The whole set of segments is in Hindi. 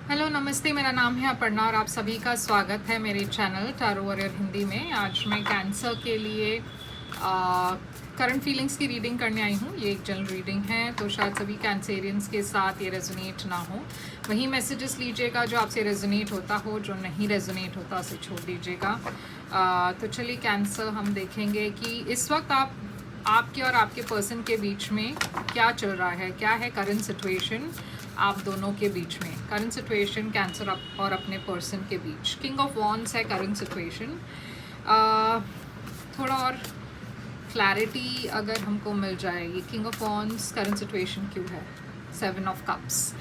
हेलो नमस्ते, मेरा नाम है अपर्णा और आप सभी का स्वागत है मेरे चैनल टैरो वॉरियर हिंदी में। आज मैं कैंसर के लिए करंट फीलिंग्स की रीडिंग करने आई हूँ। ये एक जनरल रीडिंग है, तो शायद सभी कैंसेरियंस के साथ ये रेजोनेट ना हो। वही मैसेजेस लीजिएगा जो आपसे रेजोनेट होता हो, जो नहीं रेजोनेट होता उसे छोड़ दीजिएगा। तो चलिए कैंसर हम देखेंगे कि इस वक्त आपके और आपके पर्सन के बीच में क्या चल रहा है, क्या है करंट सिचुएशन आप दोनों के बीच में। करंट सिचुएशन कैंसर और अपने पर्सन के बीच। किंग ऑफ वॉन्ड्स है करंट सिचुएशन। थोड़ा और क्लैरिटी अगर हमको मिल जाएगी, king of wands current situation क्यों है, 7 ऑफ कप्स।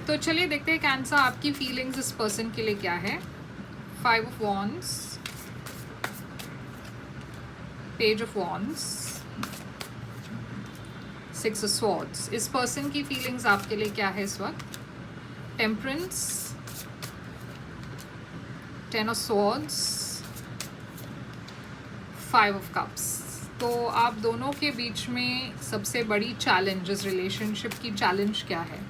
तो चलिए देखते हैं कैंसर आपकी फीलिंग्स इस पर्सन के लिए क्या है। 5 of wands, page of wands, 6 of swords. इस पर्सन की फीलिंग्स आपके लिए क्या है इस वक्त। Temperance, 10 of swords, 5 of cups. तो आप दोनों के बीच में सबसे बड़ी चैलेंज, इस रिलेशनशिप की चैलेंज क्या है।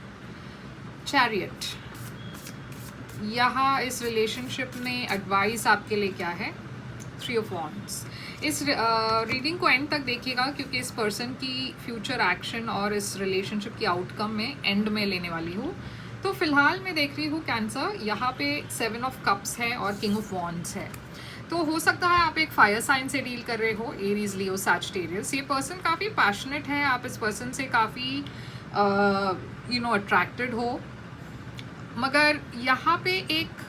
चैरियट। यहाँ इस रिलेशनशिप में एडवाइस आपके लिए क्या है। 3 ऑफ वॉन्ड्स। इस रीडिंग को एंड तक देखिएगा क्योंकि इस पर्सन की फ्यूचर एक्शन और इस रिलेशनशिप की आउटकम में एंड में लेने वाली हूँ। तो फिलहाल मैं देख रही हूँ कैंसर, यहाँ पे 7 ऑफ कप्स है और किंग ऑफ वॉन्ड्स है। तो हो सकता है आप एक फायर साइन से डील कर रहे हो, एरीज, लियो, सैजिटेरियस। ये पर्सन काफ़ी पैशनेट है, आप इस पर्सन से काफ़ी अट्रैक्टेड हो, मगर यहाँ पे एक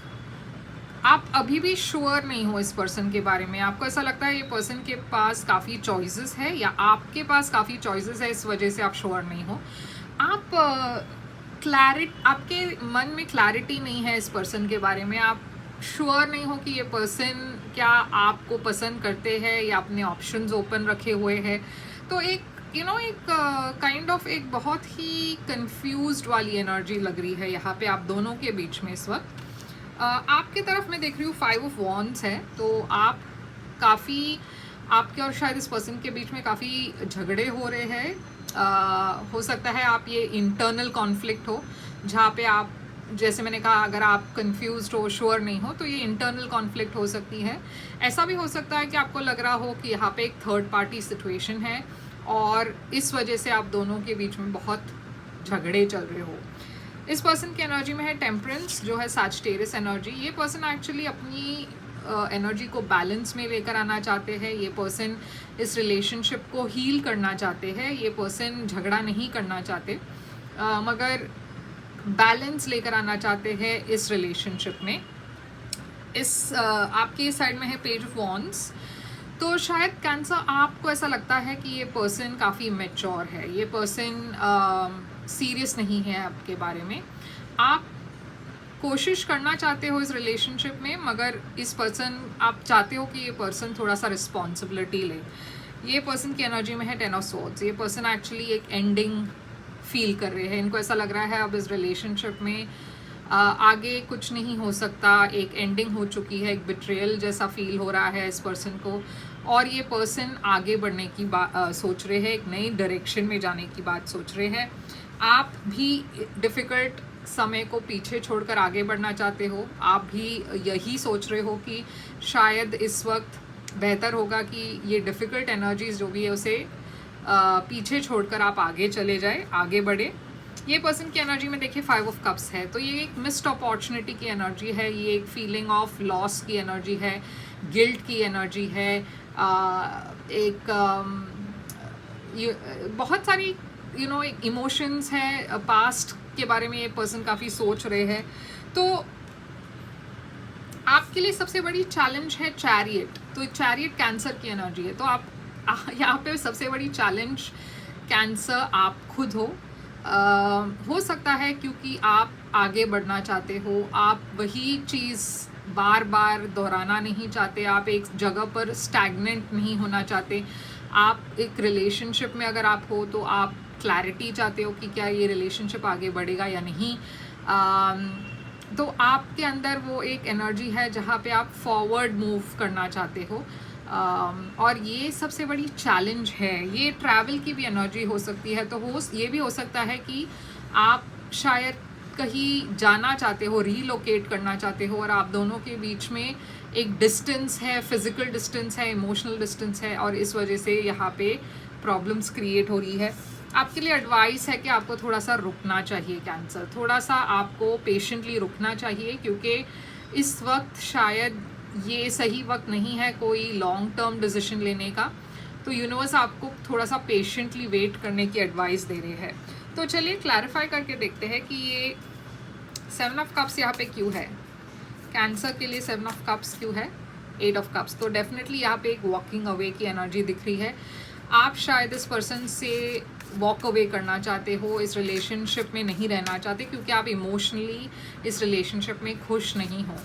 आप अभी भी श्योर नहीं हो इस पर्सन के बारे में। आपको ऐसा लगता है ये पर्सन के पास काफ़ी चॉइसेस है या आपके पास काफ़ी चॉइसेस है, इस वजह से आप श्योर नहीं हो। आप आपके मन में क्लैरिटी नहीं है इस पर्सन के बारे में। आप श्योर नहीं हो कि ये पर्सन क्या आपको पसंद करते हैं या अपने ऑप्शंस ओपन रखे हुए हैं। तो एक काइंड ऑफ एक बहुत ही कंफ्यूज्ड वाली एनर्जी लग रही है यहाँ पे आप दोनों के बीच में इस वक्त। आपके तरफ मैं देख रही हूँ 5 ऑफ वॉन्ड्स है। तो आप काफ़ी, आपके और शायद इस पर्सन के बीच में काफ़ी झगड़े हो रहे हैं। हो सकता है आप ये इंटरनल कॉन्फ्लिक्ट हो, जहाँ पे आप, जैसे मैंने कहा, अगर आप कंफ्यूज्ड हो, श्योर नहीं हो, तो ये इंटरनल कॉन्फ्लिक्ट हो सकती है। ऐसा भी हो सकता है कि आपको लग रहा हो कि यहाँ पे एक थर्ड पार्टी सिचुएशन है और इस वजह से आप दोनों के बीच में बहुत झगड़े चल रहे हो। इस पर्सन की एनर्जी में है टेम्परेंस, जो है सैजिटेरियस एनर्जी। ये पर्सन एक्चुअली अपनी एनर्जी को बैलेंस में लेकर आना चाहते हैं। ये पर्सन इस रिलेशनशिप को हील करना चाहते हैं। ये पर्सन झगड़ा नहीं करना चाहते, मगर बैलेंस लेकर आना चाहते हैं इस रिलेशनशिप में। इस आपकी साइड में है पेज ऑफ वॉन्ड्स। तो शायद कैंसर, आपको ऐसा लगता है कि ये पर्सन काफ़ी मैच्योर है, ये पर्सन सीरियस नहीं है आपके बारे में। आप कोशिश करना चाहते हो इस रिलेशनशिप में, मगर इस पर्सन, आप चाहते हो कि ये पर्सन थोड़ा सा रिस्पॉन्सिबिलिटी ले। ये पर्सन की एनर्जी में है 10 ऑफ स्वॉर्ड्स। ये पर्सन एक्चुअली एक एंडिंग फील कर रहे हैं। इनको ऐसा लग रहा है अब इस रिलेशनशिप में आगे कुछ नहीं हो सकता, एक एंडिंग हो चुकी है, एक बिट्रेयल जैसा फील हो रहा है इस पर्सन को। और ये पर्सन आगे बढ़ने की बात सोच रहे हैं, एक नई डायरेक्शन में जाने की बात सोच रहे हैं। आप भी डिफ़िकल्ट समय को पीछे छोड़कर आगे बढ़ना चाहते हो। आप भी यही सोच रहे हो कि शायद इस वक्त बेहतर होगा कि ये डिफ़िकल्ट एनर्जीज जो भी है उसे पीछे छोड़कर आप आगे चले जाए, आगे बढ़े। ये पर्सन की एनर्जी में देखिए 5 ऑफ कप्स है। तो ये एक मिस्ड अपॉर्चुनिटी की एनर्जी है, ये एक फीलिंग ऑफ लॉस की एनर्जी है, गिल्ट की एनर्जी है, एक बहुत सारी इमोशंस है, पास्ट के बारे में ये पर्सन काफ़ी सोच रहे हैं। तो आपके लिए सबसे बड़ी चैलेंज है चैरियट। तो चैरियट कैंसर की एनर्जी है। तो आप यहाँ पे सबसे बड़ी चैलेंज कैंसर आप खुद हो सकता है, क्योंकि आप आगे बढ़ना चाहते हो, आप वही चीज़ बार बार दोहराना नहीं चाहते, आप एक जगह पर स्टैग्नेंट नहीं होना चाहते। आप एक रिलेशनशिप में अगर आप हो तो आप क्लैरिटी चाहते हो कि क्या ये रिलेशनशिप आगे बढ़ेगा या नहीं। तो आपके अंदर वो एक एनर्जी है जहाँ पे आप फॉरवर्ड मूव करना चाहते हो। और ये सबसे बड़ी चैलेंज है। ये ट्रैवल की भी एनर्जी हो सकती है। तो ये भी हो सकता है कि आप शायद कहीं जाना चाहते हो, रीलोकेट करना चाहते हो, और आप दोनों के बीच में एक डिस्टेंस है, फिजिकल डिस्टेंस है, इमोशनल डिस्टेंस है, और इस वजह से यहाँ पे प्रॉब्लम्स क्रिएट हो रही है। आपके लिए एडवाइस है कि आपको थोड़ा सा रुकना चाहिए कैंसर, थोड़ा सा आपको पेशेंटली रुकना चाहिए, क्योंकि इस वक्त शायद ये सही वक्त नहीं है कोई लॉन्ग टर्म डिसीजन लेने का। तो यूनिवर्स आपको थोड़ा सा पेशेंटली वेट करने की एडवाइस दे रहे हैं। तो चलिए क्लैरिफाई करके देखते हैं कि ये 7 ऑफ कप्स यहाँ पे क्यों है, कैंसर के लिए 7 ऑफ कप्स क्यों है, 8 ऑफ कप्स। तो डेफिनेटली यहाँ पे एक वॉकिंग अवे की एनर्जी दिख रही है। आप शायद इस पर्सन से वॉक अवे करना चाहते हो, इस रिलेशनशिप में नहीं रहना चाहते, क्योंकि आप इमोशनली इस रिलेशनशिप में खुश नहीं हो।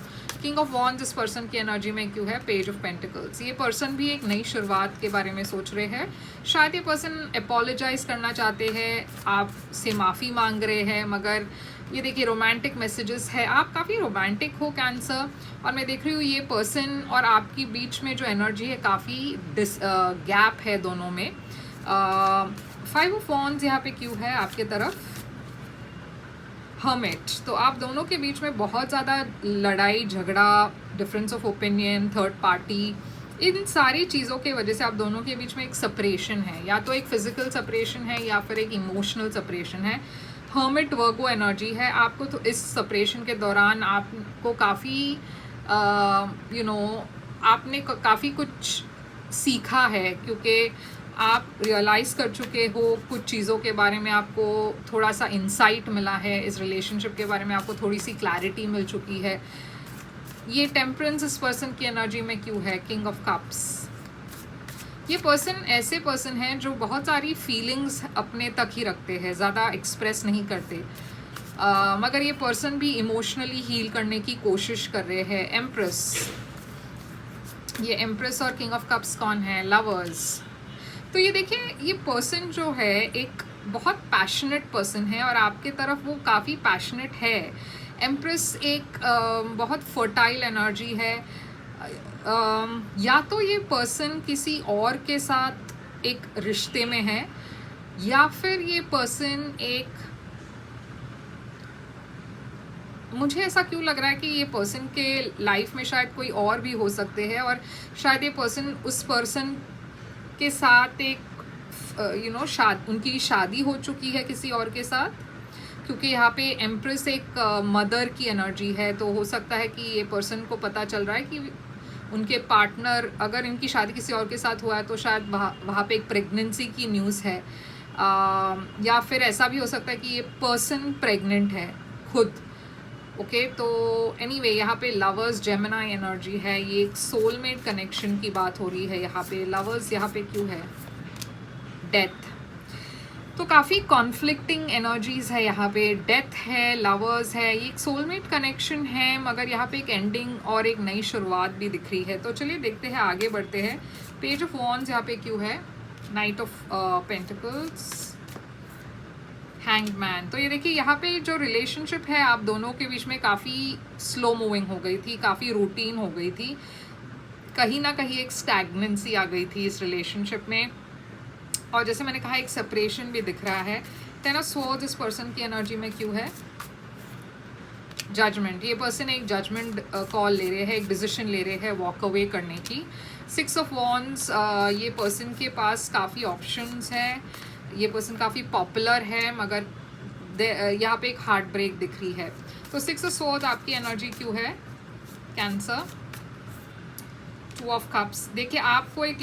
किंग ऑफ वॉन्ड्स इस पर्सन की एनर्जी में क्यों है, पेज ऑफ पेंटिकल्स। ये पर्सन भी एक नई शुरुआत के बारे में सोच रहे हैं। शायद ये पर्सन अपोलोजाइज करना चाहते हैं, आपसे माफ़ी मांग रहे हैं, मगर ये देखिए रोमांटिक मैसेजेस है, आप काफ़ी रोमांटिक हो कैंसर। और मैं देख रही हूँ ये पर्सन और आपकी बीच में जो एनर्जी है काफ़ी गैप है दोनों में। 5 ऑफ वॉन्ड्स यहाँ पे क्यों है आपके तरफ, हर्मिट। तो आप दोनों के बीच में बहुत ज़्यादा लड़ाई झगड़ा, difference of opinion, third party, इन सारी चीज़ों के वजह से आप दोनों के बीच में एक सेपरेशन है, या तो एक फिजिकल सेपरेशन है या फिर एक इमोशनल सेपरेशन है। हर्मिट वर्गो एनर्जी है। आपको तो इस सेपरेशन के दौरान आपको काफ़ी आपने काफ़ी कुछ सीखा है, क्योंकि आप रियलाइज़ कर चुके हो कुछ चीज़ों के बारे में, आपको थोड़ा सा इंसाइट मिला है, इस रिलेशनशिप के बारे में आपको थोड़ी सी क्लैरिटी मिल चुकी है। ये टेम्परेंस इस पर्सन की एनर्जी में क्यों है, किंग ऑफ कप्स। ये पर्सन ऐसे पर्सन है जो बहुत सारी फीलिंग्स अपने तक ही रखते हैं, ज़्यादा एक्सप्रेस नहीं करते, मगर ये पर्सन भी इमोशनली हील करने की कोशिश कर रहे हैं। एम्प्रेस, ये एम्प्रेस और किंग ऑफ कप्स कौन है, लवर्स। तो ये देखिए ये पर्सन जो है एक बहुत पैशनेट पर्सन है, और आपके तरफ वो काफ़ी पैशनेट है। एम्प्रेस एक बहुत फर्टाइल एनर्जी है। या तो ये पर्सन किसी और के साथ एक रिश्ते में है, या फिर ये पर्सन एक, मुझे ऐसा क्यों लग रहा है कि ये पर्सन के लाइफ में शायद कोई और भी हो सकते हैं, और शायद ये पर्सन उस पर्सन के साथ एक उनकी शादी हो चुकी है किसी और के साथ, क्योंकि यहाँ पे एम्प्रेस एक मदर की एनर्जी है। तो हो सकता है कि ये पर्सन को पता चल रहा है कि उनके पार्टनर, अगर इनकी शादी किसी और के साथ हुआ है तो शायद वहाँ पे एक प्रेगनेंसी की न्यूज़ है, या फिर ऐसा भी हो सकता है कि ये पर्सन प्रेग्नेंट है खुद। ओके, तो एनीवे यहाँ पे लवर्स जेमिनी एनर्जी है, ये एक सोलमेट कनेक्शन की बात हो रही है यहाँ पे। लवर्स यहाँ पे क्यों है, डेथ। तो काफ़ी कॉन्फ्लिक्टिंग एनर्जीज है यहाँ पे, डेथ है, लवर्स है, ये एक सोलमेट कनेक्शन है, मगर यहाँ पे एक एंडिंग और एक नई शुरुआत भी दिख रही है। तो चलिए देखते हैं, आगे बढ़ते हैं। पेज ऑफ वॉन्ड्स यहाँ पे क्यों है, night of pentacles, hanged man. तो ये देखिए यहाँ पे जो रिलेशनशिप है आप दोनों के बीच में काफ़ी स्लो मूविंग हो गई थी, काफ़ी रूटीन हो गई थी, कहीं ना कहीं एक स्टैग्नेंसी आ गई थी इस रिलेशनशिप में, और जैसे मैंने कहा एक सेपरेशन भी दिख रहा है। 10 ऑफ स्वॉर्ड्स इस पर्सन की एनर्जी में क्यों है, जजमेंट। ये पर्सन एक जजमेंट कॉल ले रहे हैं, एक डिसीजन ले रहे हैं वॉक अवे करने की। 6 ऑफ वॉन्ड्स, ये पर्सन के पास काफ़ी ऑप्शंस हैं, ये पर्सन काफ़ी पॉपुलर है, मगर यहाँ पे एक हार्ट ब्रेक दिख रही है। तो 6 ऑफ स्वॉर्ड्स आपकी एनर्जी क्यों है, कैंसर। 2 ऑफ कप्स, देखिए आपको एक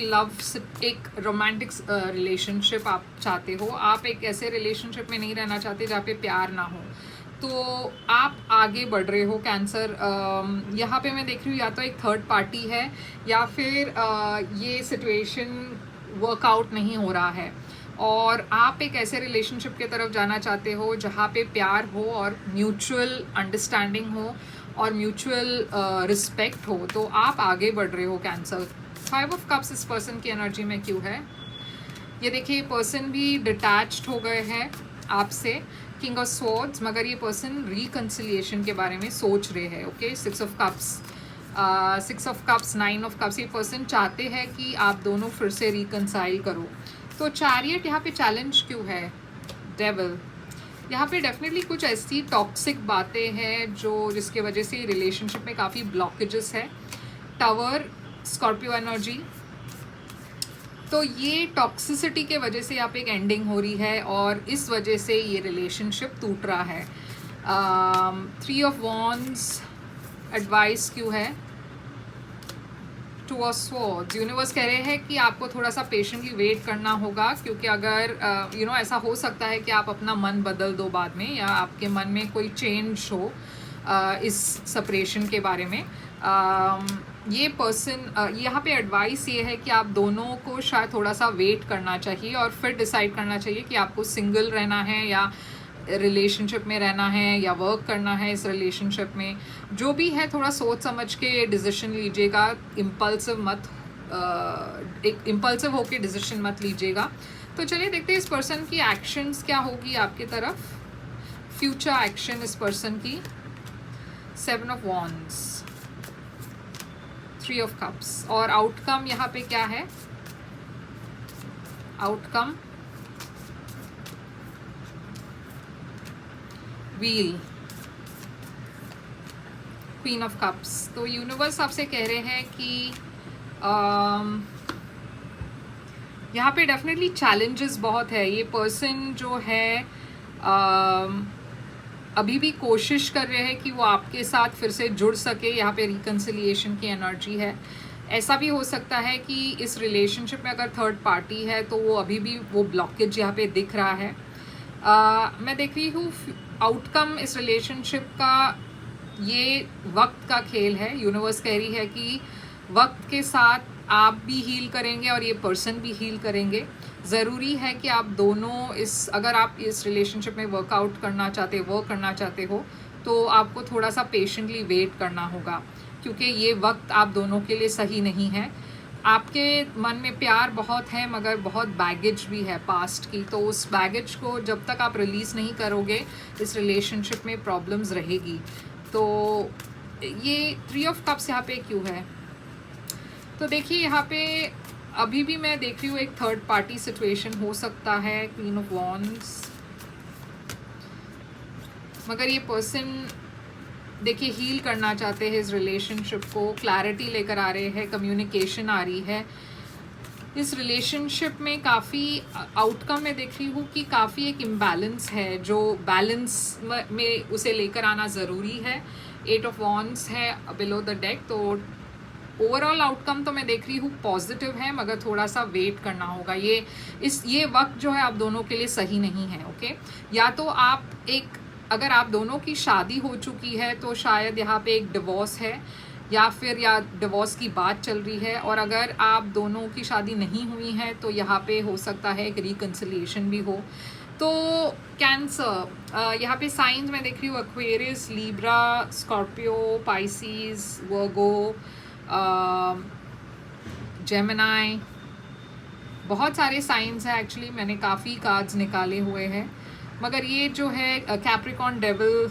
एक रोमांटिक रिलेशनशिप आप चाहते हो, आप एक ऐसे रिलेशनशिप में नहीं रहना चाहते जहाँ पे प्यार ना हो, तो आप आगे बढ़ रहे हो कैंसर। यहाँ पे मैं देख रही हूँ या तो एक थर्ड पार्टी है, या फिर ये सिचुएशन वर्कआउट नहीं हो रहा है, और आप एक ऐसे रिलेशनशिप के तरफ जाना चाहते हो जहाँ पे प्यार हो और म्यूचुअल अंडरस्टैंडिंग हो और म्यूचुअल रिस्पेक्ट हो, तो आप आगे बढ़ रहे हो कैंसर। 5 ऑफ कप्स इस पर्सन की एनर्जी में क्यों है, ये देखिए पर्सन भी डिटैच्ड हो गए हैं आपसे। किंग ऑफ स्वॉर्ड्स, मगर ये पर्सन रिकन्सिलिएशन के बारे में सोच रहे हैं। Okay, 6 of cups, 6 of cups, 9 of cups, ये पर्सन चाहते हैं कि आप दोनों फिर से रिकन्साइल करो। तो चैरियट यहाँ पे चैलेंज क्यों है, डेविल। यहाँ पे डेफिनेटली कुछ ऐसी टॉक्सिक बातें हैं जिसके वजह से रिलेशनशिप में काफ़ी ब्लॉकेजेस है। टावर, स्कॉर्पियो एनर्जी, तो ये टॉक्सिसिटी के वजह से यहाँ पे एक एंडिंग हो रही है और इस वजह से ये रिलेशनशिप टूट रहा है। 3 ऑफ वॉन्ड्स, एडवाइस क्यों है? 2 ऑफ स्वॉर्ड्स, यूनिवर्स कह रहे हैं कि आपको थोड़ा सा पेशेंटली वेट करना होगा, क्योंकि अगर ऐसा हो सकता है कि आप अपना मन बदल दो बाद में, या आपके मन में कोई चेंज हो इस सेपरेशन के बारे में। ये पर्सन, यहाँ पे एडवाइस ये है कि आप दोनों को शायद थोड़ा सा वेट करना चाहिए और फिर डिसाइड करना चाहिए कि आपको सिंगल रहना है या रिलेशनशिप में रहना है या वर्क करना है इस रिलेशनशिप में। जो भी है थोड़ा सोच समझ के डिसीजन लीजिएगा, इम्पल्सिव होके डिसीजन मत लीजिएगा। तो चलिए देखते हैं इस पर्सन की एक्शंस क्या होगी आपकी तरफ, फ्यूचर एक्शन इस पर्सन की। 7 ऑफ वॉन्ड्स, 3 ऑफ कप्स, और आउटकम यहाँ पे क्या है? Outcome wheel, queen of cups. तो यूनिवर्स आपसे कह रहे हैं कि यहाँ पे डेफिनेटली चैलेंजेस बहुत है। ये पर्सन जो है अभी भी कोशिश कर रहे हैं कि वो आपके साथ फिर से जुड़ सके। यहाँ पे रिकन्सिलिएशन की एनर्जी है। ऐसा भी हो सकता है कि इस रिलेशनशिप में अगर थर्ड पार्टी है तो वो अभी भी वो ब्लॉकेज यहाँ पे दिख रहा है। मैं देख रही हूँ आउटकम इस रिलेशनशिप का, ये वक्त का खेल है। यूनिवर्स कह रही है कि वक्त के साथ आप भी हील करेंगे और ये पर्सन भी हील करेंगे। ज़रूरी है कि आप दोनों अगर आप इस रिलेशनशिप में वर्क करना चाहते हो तो आपको थोड़ा सा पेशेंटली वेट करना होगा, क्योंकि ये वक्त आप दोनों के लिए सही नहीं है। आपके मन में प्यार बहुत है मगर बहुत बैगेज भी है पास्ट की, तो उस बैगेज को जब तक आप रिलीज़ नहीं करोगे इस रिलेशनशिप में प्रॉब्लम्स रहेगी। तो ये 3 ऑफ कप्स यहाँ पे क्यों है? तो देखिए यहाँ पे अभी भी मैं देख रही हूँ एक थर्ड पार्टी सिचुएशन हो सकता है, क्वीन ऑफ वॉन्ड्स, मगर ये पर्सन देखिए हील करना चाहते हैं इस रिलेशनशिप को, क्लैरिटी लेकर आ रहे हैं, कम्युनिकेशन आ रही है इस रिलेशनशिप में। काफ़ी आउटकम में देख रही हूँ कि काफ़ी एक इम्बैलेंस है, जो बैलेंस में उसे लेकर आना ज़रूरी है। 8 ऑफ वॉन्ड्स है बिलो द डेक। तो ओवरऑल आउटकम तो मैं देख रही हूँ पॉजिटिव है, मगर थोड़ा सा वेट करना होगा। ये वक्त जो है आप दोनों के लिए सही नहीं है। ओके, या तो अगर आप दोनों की शादी हो चुकी है तो शायद यहाँ पे एक डिवोर्स है, या डिवोर्स की बात चल रही है। और अगर आप दोनों की शादी नहीं हुई है तो यहाँ पे हो सकता है एक रिकन्सिलिएशन भी हो। तो कैंसर, यहाँ पे साइंस मैं देख रही हूँ एक्वेरियस, लीब्रा, स्कॉर्पियो, पाइसिस, वर्गो, जेमिनाई, बहुत सारे साइंस हैं। एक्चुअली मैंने काफ़ी कार्ड्स निकाले हुए हैं, मगर ये जो है कैप्रिकॉर्न, डेविल,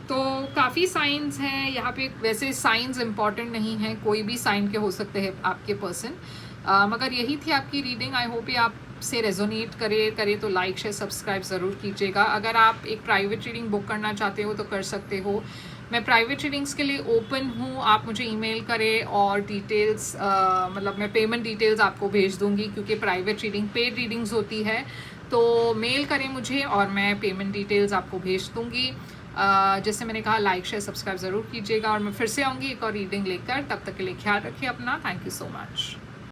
तो काफ़ी साइंस हैं यहाँ पे। वैसे साइंस इम्पॉर्टेंट नहीं है, कोई भी साइन के हो सकते हैं आपके पर्सन, मगर यही थी आपकी रीडिंग। आई होप ये आपसे रेजोनेट करे तो लाइक शेयर सब्सक्राइब ज़रूर कीजिएगा। अगर आप एक प्राइवेट रीडिंग बुक करना चाहते हो तो कर सकते हो। मैं प्राइवेट रीडिंग्स के लिए ओपन हूँ, आप मुझे ईमेल करें और डिटेल्स मतलब मैं पेमेंट डिटेल्स आपको भेज दूँगी, क्योंकि प्राइवेट रीडिंग पेड रीडिंग्स होती है। तो मेल करें मुझे और मैं पेमेंट डिटेल्स आपको भेज दूँगी। जैसे मैंने कहा लाइक शेयर सब्सक्राइब ज़रूर कीजिएगा, और मैं फिर से आऊँगी एक और रीडिंग लेकर। तब तक के लिए ख्याल रखिए अपना। Thank you so much.